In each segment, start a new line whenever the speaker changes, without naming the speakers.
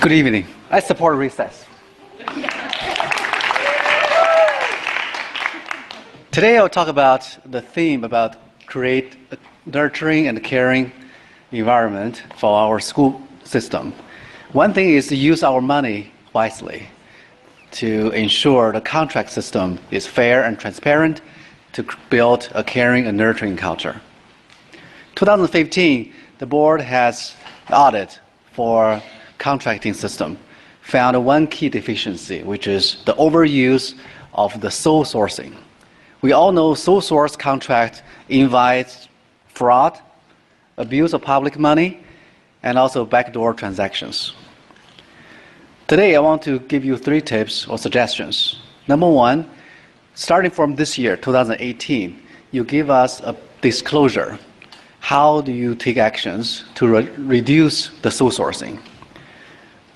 Good evening. I support recess. Today I'll talk about the theme about create a nurturing and caring environment for our school system. One thing is to use our money wisely to ensure the contract system is fair and transparent to build a caring and nurturing culture. 2015, the board has audit for contracting system found one key deficiency, which is the overuse of the sole sourcing. We all know sole source contract invites fraud, abuse of public money, and also backdoor transactions. Today, I want to give you 3 tips or suggestions. Number 1, starting from this year, 2018, you give us a disclosure. How do you take actions to reduce the sole sourcing?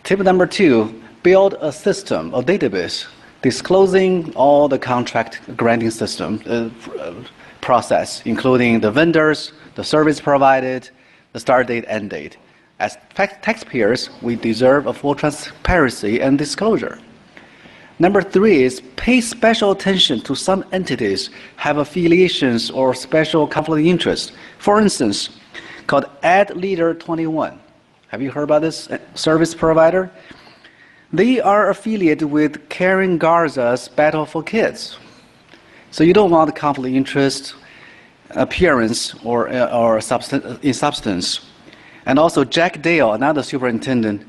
Tip number 2, build a system, a database, disclosing all the contract granting system process, including the vendors, the service provided, the start date, end date. As taxpayers, we deserve a full transparency and disclosure. Number 3 is pay special attention to some entities have affiliations or special conflict of interest. For instance, called Ad Leader 21. Have you heard about this service provider? They are affiliated with Karen Garza's Battle for Kids. So you don't want conflict of interest, appearance, or in substance. And also Jack Dale, another superintendent,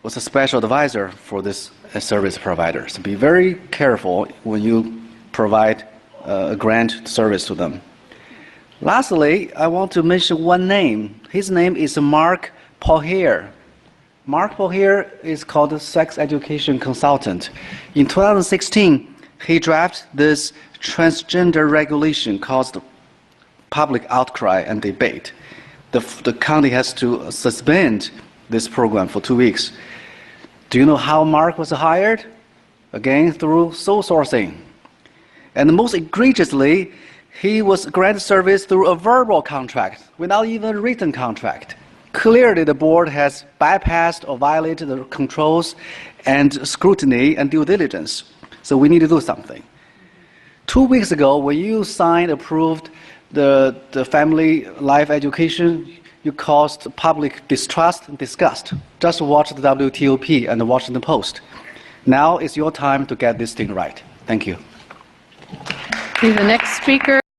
was a special advisor for this service provider. So be very careful when you provide a grant service to them. Lastly, I want to mention one name. His name is Mark Pauhier. Mark Pauhier is called a sex education consultant. In 2016, he drafted this transgender regulation caused public outcry and debate. The county has to suspend this program for 2 weeks. Do you know how Mark was hired? Again, through sole sourcing. And most egregiously, he was granted service through a verbal contract, without even a written contract. Clearly, the board has bypassed or violated the controls and scrutiny and due diligence. So we need to do something. 2 weeks ago, when you approved the family life education, you caused public distrust and disgust. Just watch the WTOP and the Washington Post. Now is your time to get this thing right. Thank you.
The next speaker.